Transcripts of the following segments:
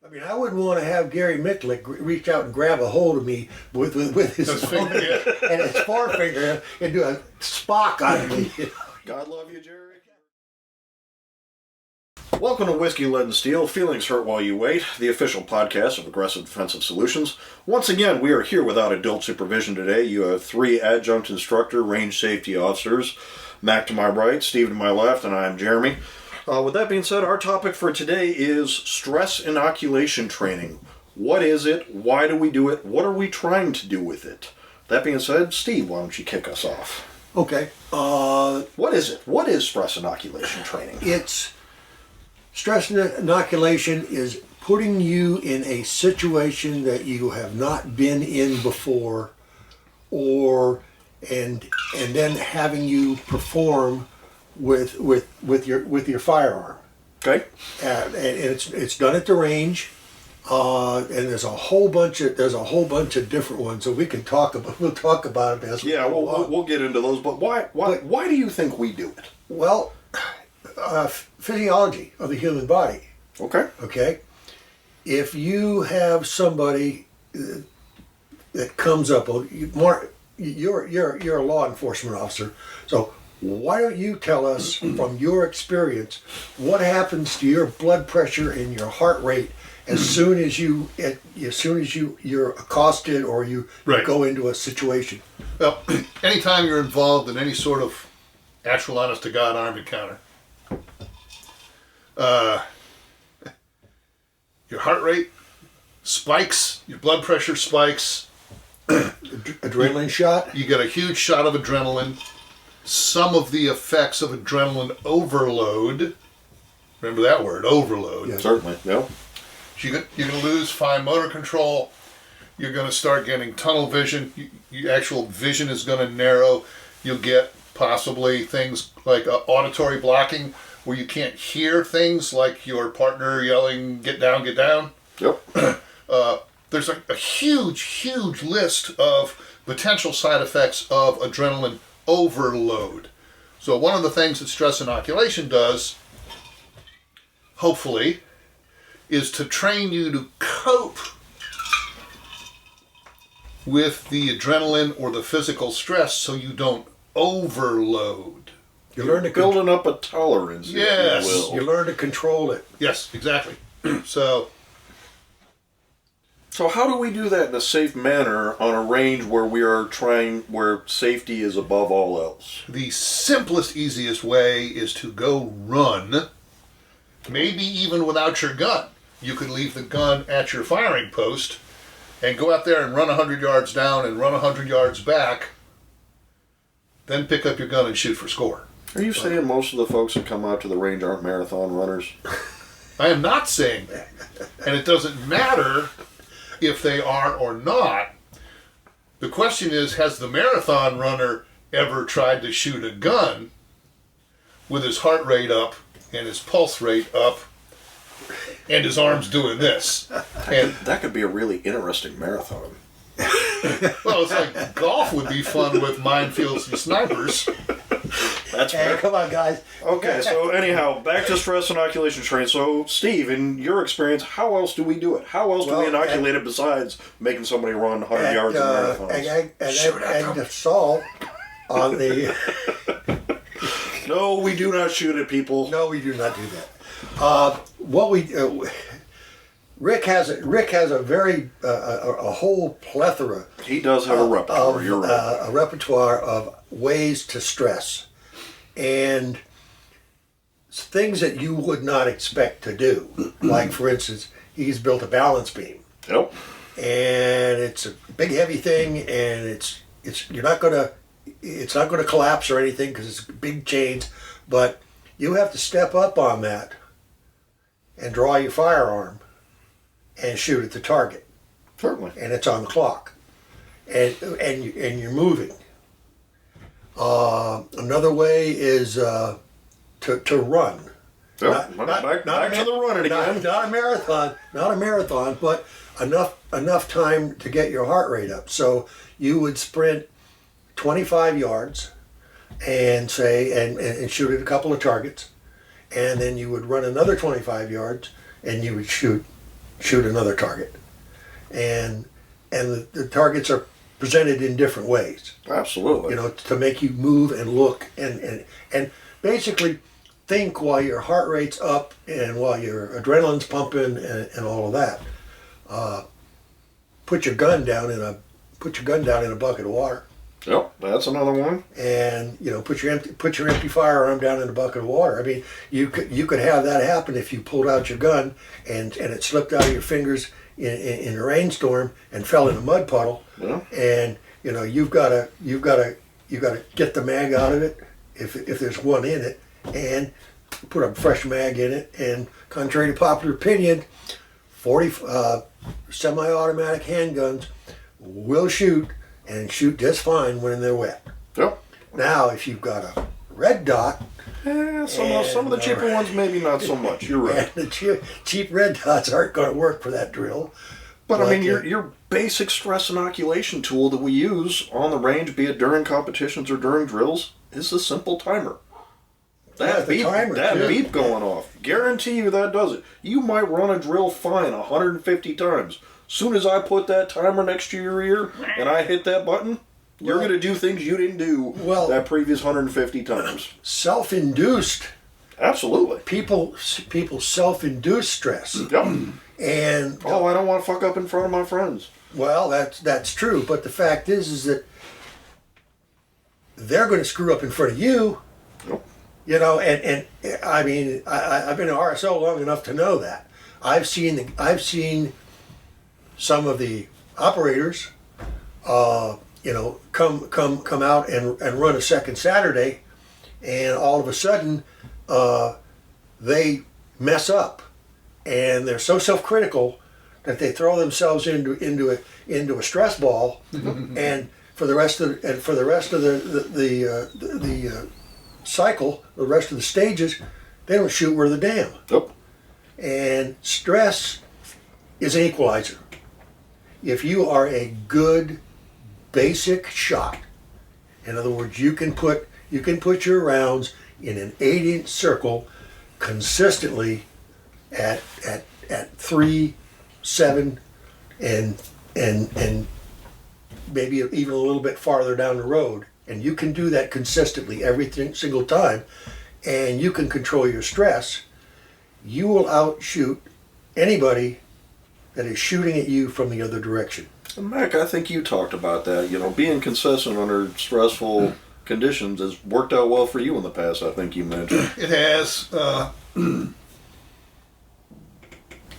I mean, I wouldn't want to have Gary Micklick reach out and grab a hold of me with his thumb and his forefinger and do a Spock on me. God love you, Jerry. Welcome to Whiskey, Lead, and Steel, Feelings Hurt While You Wait, the official podcast of Aggressive Defensive Solutions. Once again, we are here without adult supervision today. You have 3 adjunct instructor range safety officers, Mac to my right, Steve to my left, and I'm Jeremy. With that being said, our topic for today is stress inoculation training. What is it? Why do we do it? What are we trying to do with it? That being said, Steve, why don't you kick us off? Okay. What is it? What is stress inoculation training? Stress inoculation is putting you in a situation that you have not been in before, and then having you perform with your firearm. Okay. And it's done at the range, and there's a whole bunch of different ones. So we'll talk about it as we go along. We'll get into those. But why do you think we do it? Well, physiology of the human body. Okay. Okay. If you have somebody that comes up, you're a law enforcement officer, so why don't you tell us from your experience what happens to your blood pressure and your heart rate as soon as you're accosted or you go into a situation? Well, anytime you're involved in any sort of actual honest to God armed encounter, your heart rate spikes, your blood pressure spikes. Adrenaline shot? You get a huge shot of adrenaline. Some of the effects of adrenaline overload. Remember that word, overload. Yeah. Certainly, yeah. You're going to lose fine motor control. You're going to start getting tunnel vision. Your actual vision is going to narrow. You'll get possibly things like auditory blocking, where you can't hear things like your partner yelling, "Get down, get down." Yep. There's a huge list of potential side effects of adrenaline overload. So one of the things that stress inoculation does, hopefully, is to train you to cope with the adrenaline or the physical stress so you don't overload. You learn to building up a tolerance. Yes. If you will. You learn to control it. Yes, exactly. So how do we do that in a safe manner on a range where safety is above all else? The simplest, easiest way is to go run, maybe even without your gun. You could leave the gun at your firing post and go out there and run 100 yards down and run 100 yards back, then pick up your gun and shoot for score. Are you saying most of the folks that come out to the range aren't marathon runners? I am not saying that. And it doesn't matter if they are or not. The question is, has the marathon runner ever tried to shoot a gun with his heart rate up and his pulse rate up and his arms doing this? And that could be a really interesting marathon. Well, it's like golf would be fun with minefields and snipers. That's fair. Hey, come on, guys. Okay, so anyhow, back to stress inoculation training. So, Steve, in your experience, how else do we do it? How else do we inoculate it besides making somebody run 100 yards in marathons? And Saul on the... No, we do not shoot at people. No, we do not do that. Rick has a very a whole plethora. He does have a repertoire. You're right. A repertoire of ways to stress, and things that you would not expect to do. Like, for instance, he's built a balance beam. Yep. And it's a big, heavy thing, and it's not gonna collapse or anything because it's big chains, but you have to step up on that and draw your firearm and shoot at the target. Certainly. And it's on the clock. And you're moving. Another way is to run. Yep. Back to the running again. Not a marathon, but enough time to get your heart rate up. So you would sprint 25 yards and shoot at a couple of targets, and then you would run another 25 yards and you would shoot shoot another target, and the targets are presented in different ways. Absolutely. To make you move and look and basically think while your heart rate's up and while your adrenaline's pumping and all of that. Put your gun down in a bucket of water. Yep, that's another one. And put your empty firearm down in a bucket of water. I mean, you could have that happen if you pulled out your gun and it slipped out of your fingers in a rainstorm and fell in a mud puddle. Yeah. And you've got to get the mag out of it if there's one in it, and put a fresh mag in it. And contrary to popular opinion, 40 semi-automatic handguns will shoot and shoot just fine when they're wet. Yep. Now, if you've got a red dot, some of the cheaper ones maybe not so much. You're right. And the cheap red dots aren't going to work for that drill. But I mean, your basic stress inoculation tool that we use on the range, be it during competitions or during drills, is a simple timer. That beep going off. Guarantee you that does it. You might run a drill fine 150 times. Soon as I put that timer next to your ear and I hit that button, you're going to do things you didn't do that previous 150 times. Self-induced. Absolutely. People self-induce stress. Yep. And I don't want to fuck up in front of my friends. Well, that's true. But the fact is that they're going to screw up in front of you. Yep. And I mean, I've been an RSO long enough to know that. I've seen some of the operators, come out and run a second Saturday, and all of a sudden, they mess up, and they're so self-critical that they throw themselves into a stress ball, and for the rest of the cycle, the rest of the stages, they don't shoot worth a damn. Yep. And stress is an equalizer. If you are a good basic shot, in other words, you can put your rounds in an 8-inch circle consistently at 3, 7, and maybe even a little bit farther down the road, and you can do that consistently every single time, and you can control your stress, you will outshoot anybody that is shooting at you from the other direction. And Mac, I think you talked about that. Being consistent under stressful conditions has worked out well for you in the past, I think you mentioned. It has. I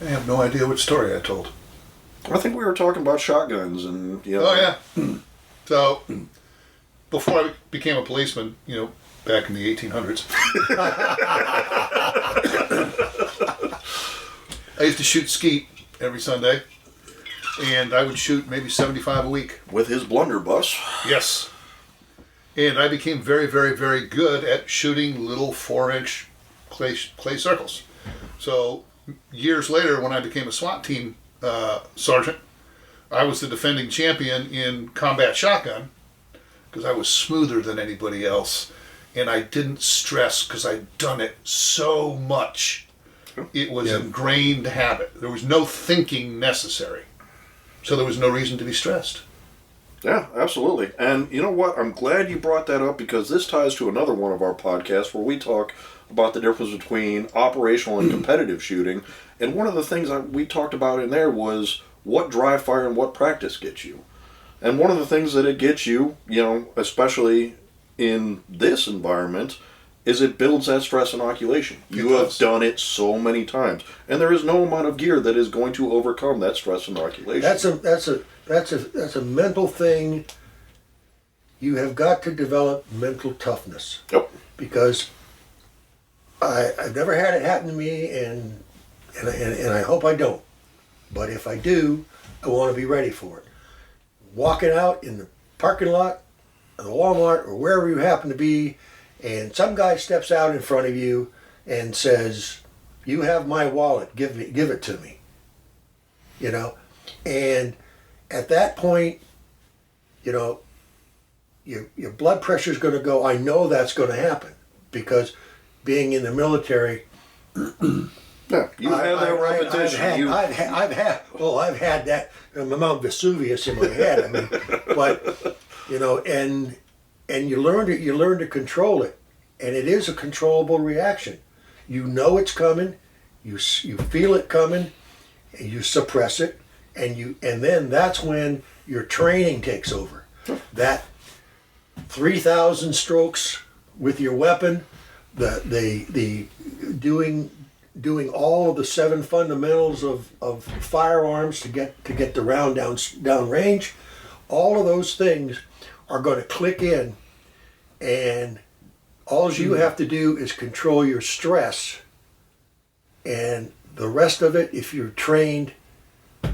have no idea which story I told. I think we were talking about shotguns and, Oh, yeah. So, before I became a policeman, back in the 1800s, I used to shoot skeet every Sunday, and I would shoot maybe 75 a week. With his blunderbuss. Yes. And I became very, very, very good at shooting little 4-inch clay circles. So years later, when I became a SWAT team sergeant, I was the defending champion in combat shotgun because I was smoother than anybody else, and I didn't stress because I'd done it so much. It was ingrained habit. There was no thinking necessary. So there was no reason to be stressed. Yeah, absolutely. And you know what? I'm glad you brought that up because this ties to another one of our podcasts where we talk about the difference between operational and competitive shooting. And one of the things we talked about in there was what dry fire and what practice gets you. And one of the things that it gets you, especially in this environment, is it builds that stress inoculation. You have done it so many times, and there is no amount of gear that is going to overcome that stress inoculation. That's a mental thing. You have got to develop mental toughness. Yep. Because I've never had it happen to me, and I hope I don't. But if I do, I want to be ready for it. Walking out in the parking lot of the Walmart or wherever you happen to be, and some guy steps out in front of you and says, "You have my wallet, give it to me." And at that point, your blood pressure is going to go. I know that's going to happen because being in the military, Yeah, you have that repetition. I've had that Mount Vesuvius in my head. I mean, but and you learn to control it, and it is a controllable reaction. You know it's coming, you feel it coming, and you suppress it, and then that's when your training takes over. That 3,000 strokes with your weapon, the doing all of the 7 fundamentals of firearms to get the round down range, all of those things are going to click in, and all you have to do is control your stress, and the rest of it, if you're trained,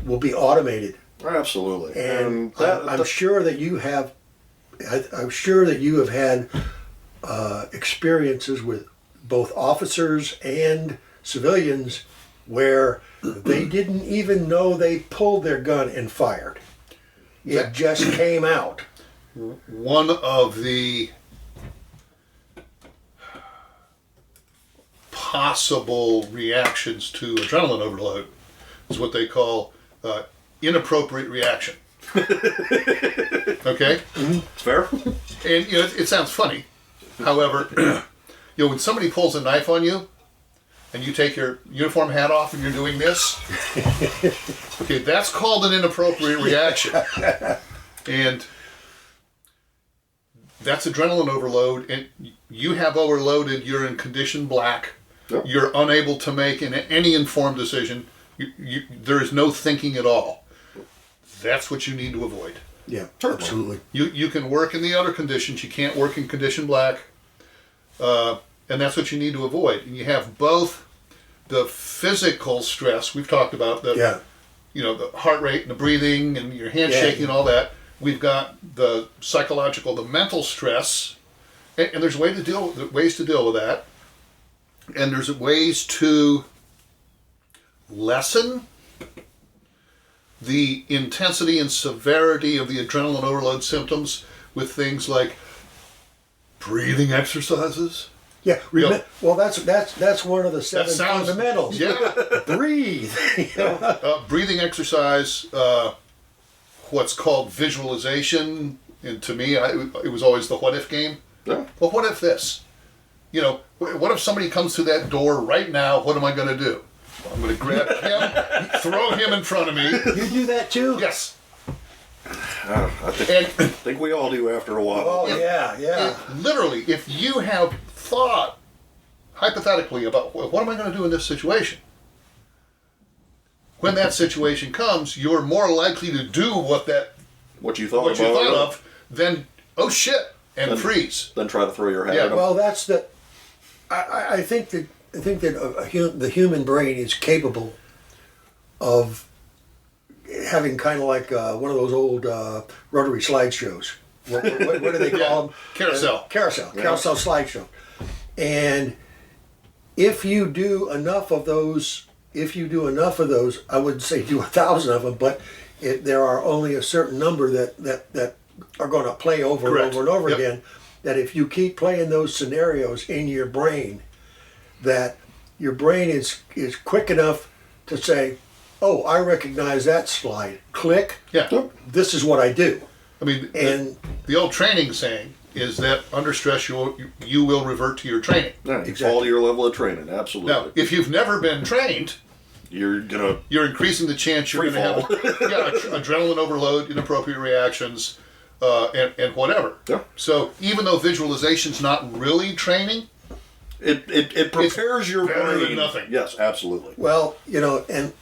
will be automated. Absolutely. And I'm sure that you have. I'm sure that you have had experiences with both officers and civilians where they didn't even know they pulled their gun and fired. It just came out. One of the possible reactions to adrenaline overload is what they call inappropriate reaction. Okay? Mm-hmm. Fair. And it sounds funny. However, when somebody pulls a knife on you and you take your uniform hat off and you're doing this, okay, that's called an inappropriate reaction. And that's adrenaline overload, and you have overloaded, you're in condition black, Yep. You're unable to make any informed decision, there is no thinking at all. That's what you need to avoid. Yeah, absolutely. You can work in the other conditions, you can't work in condition black, and that's what you need to avoid. And you have both the physical stress we've talked about, the heart rate and the breathing and your hand shaking and all that. We've got the psychological, the mental stress, and there's ways to deal with that. And there's ways to lessen the intensity and severity of the adrenaline overload symptoms with things like breathing exercises. Yeah, well, that's one of the 7 fundamentals. Yeah, breathe. Breathing exercise, what's called visualization, and to me, it was always the what if game. Yeah. Well, what if this? What if somebody comes through that door right now? What am I going to do? Well, I'm going to grab him, throw him in front of me. You do that too? Yes. I think we all do after a while. Oh, yeah. Literally, if you have thought hypothetically about what am I going to do in this situation, when that situation comes, you're more likely to do what you thought of than oh shit and freeze. Then try to throw your hat at him. Well, that's the. I think that the human brain is capable of having kind of like one of those old rotary slideshows. What do they call them? Carousel. Carousel slideshow. And if you do enough of those, I wouldn't say do 1,000 of them, but there are only a certain number that are going to play over Correct. and over and over Yep. again. That if you keep playing those scenarios in your brain, that your brain is quick enough to say, oh, I recognize that slide. Click. Yeah. This is what I do. I mean, And the old training saying is that under stress you will revert to your training. Yeah, Exactly. Fall to your level of training, absolutely. Now, if you've never been trained, You're increasing the chance you're Free going to have adrenaline overload, inappropriate reactions, and whatever. Yeah. So even though visualization's not really training, it prepares your better brain. than nothing. Yes, absolutely. well, and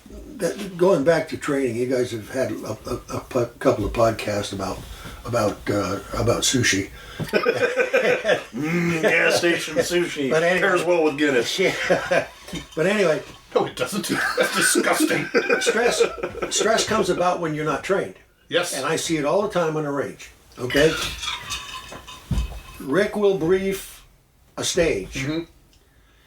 going back to training, you guys have had a couple of podcasts about sushi. Gas station sushi But anyway- pairs well with Guinness. Yeah. But anyway, No, it doesn't. That's disgusting. stress comes about when you're not trained. Yes. And I see it all the time on the range. Okay? Rick will brief a stage. Mhm.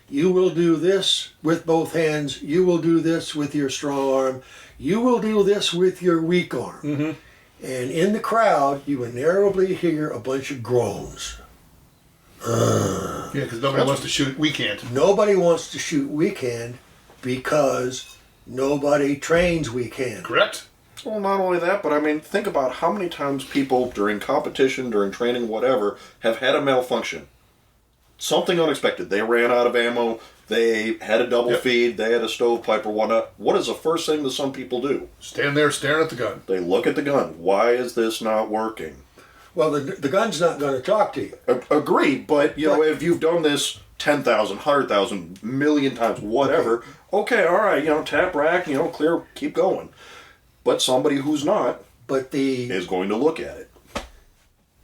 You will do this with both hands. You will do this with your strong arm. You will do this with your weak arm. Mm-hmm. And in the crowd, you invariably hear a bunch of groans. Yeah, because nobody wants to shoot weekend. Nobody wants to shoot weak hand because nobody trains weekend. Correct? Well, not only that, but I mean, think about how many times people during competition, during training, whatever, have had a malfunction. Something unexpected. They ran out of ammo, they had a double feed, they had a stovepipe or whatnot. What is the first thing that some people do? Stand there staring at the gun. They look at the gun. Why is this not working? Well, the gun's not going to talk to you. Agree, but you know, if you've done this 10,000, 100,000, million times, whatever, okay, all right, you know, tap rack, you know, clear, keep going. But somebody who's not is going to look at it.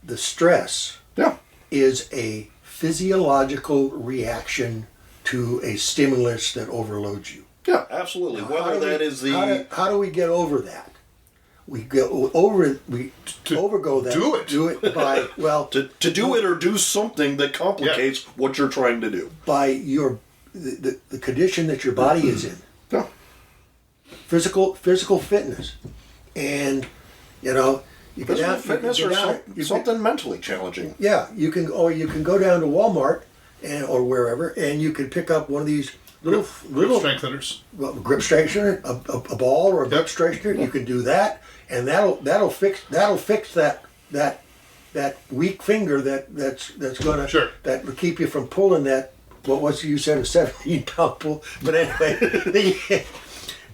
The stress Yeah. is a physiological reaction to a stimulus that overloads you. Yeah, absolutely. How do we get over that? We go over it. We overgo that. Do it by to do it or do something that complicates what you're trying to do. By the condition that your body is in. Yeah. Physical fitness, and you know you can Physical fitness or something mentally challenging. Yeah, you can go down to Walmart or wherever, and you can pick up one of these little strengtheners. Well, grip strengthener, a ball or a grip strengthener. You can do that, and that'll fix that weak finger that's gonna that will keep you from pulling that. What was you said, a 17-pound pull? But anyway,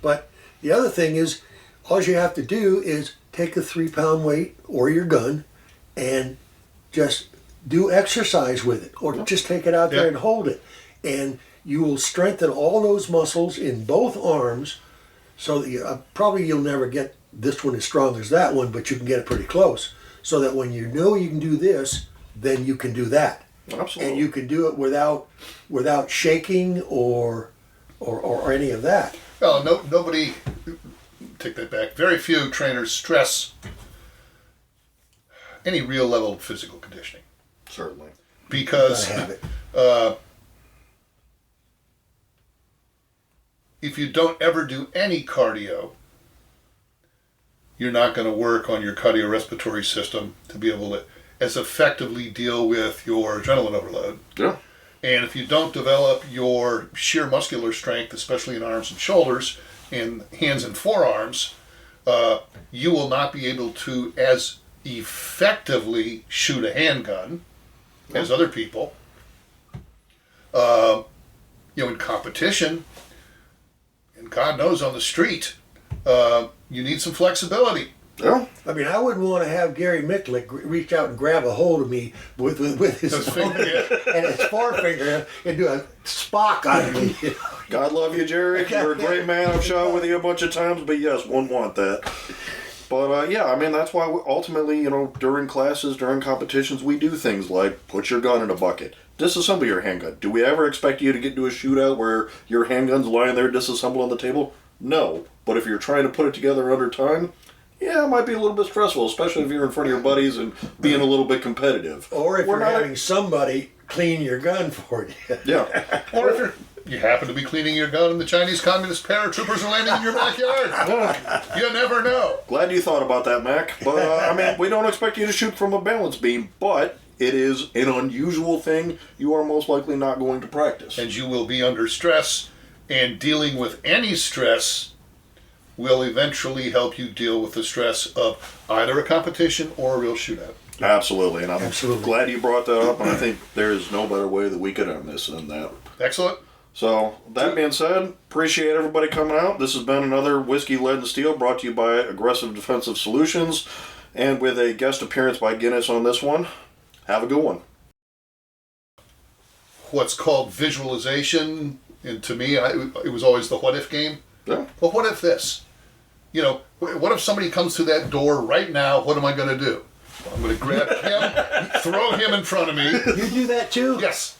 but the other thing is, all you have to do is take a 3-pound weight or your gun, and just do exercise with it, or just take it out there and hold it, and you will strengthen all those muscles in both arms, so that you'll never get this one as strong as that one, but you can get it pretty close, so that when you know you can do this, then you can do that. Absolutely. And you can do it without shaking or any of that. Well, nobody, take that back, very few trainers stress any real level of physical conditioning. Certainly. Because if you don't ever do any cardio, you're not going to work on your cardiorespiratory system to be able to as effectively deal with your adrenaline overload. Yeah. And if you don't develop your sheer muscular strength, especially in arms and shoulders, in hands and forearms, you will not be able to as effectively shoot a handgun as other people. In competition, and God knows on the street, you need some flexibility. Yeah. I mean, I wouldn't want to have Gary Micklick reach out and grab a hold of me with his finger and his forefinger and do a Spock on me. You know? God love you, Jerry. You're a great man. I've shot with you a bunch of times, but yes, wouldn't want that. But I mean, that's why ultimately, during classes, during competitions, we do things like put your gun in a bucket, disassemble your handgun. Do we ever expect you to get into a shootout where your handgun's lying there disassembled on the table? No. But if you're trying to put it together under time, yeah, it might be a little bit stressful, especially if you're in front of your buddies and being a little bit competitive. Or if you're having somebody clean your gun for you. Yeah. Or if you happen to be cleaning your gun and the Chinese communist paratroopers are landing in your backyard. You never know. Glad you thought about that, Mac. But, I mean, we don't expect you to shoot from a balance beam, but it is an unusual thing you are most likely not going to practice. And you will be under stress, and dealing with any stress will eventually help you deal with the stress of either a competition or a real shootout. Absolutely, and I'm glad you brought that up, and I think there is no better way that we could end this than that. Excellent. So, that being said, appreciate everybody coming out. This has been another Whiskey, Lead, and Steel brought to you by Aggressive Defensive Solutions, and with a guest appearance by Guinness on this one. Have a good one. What's called visualization, and to me, it was always the what-if game. Yeah. Well, what if this? What if somebody comes through that door right now? What am I going to do? I'm going to grab him, throw him in front of me. You do that too? Yes.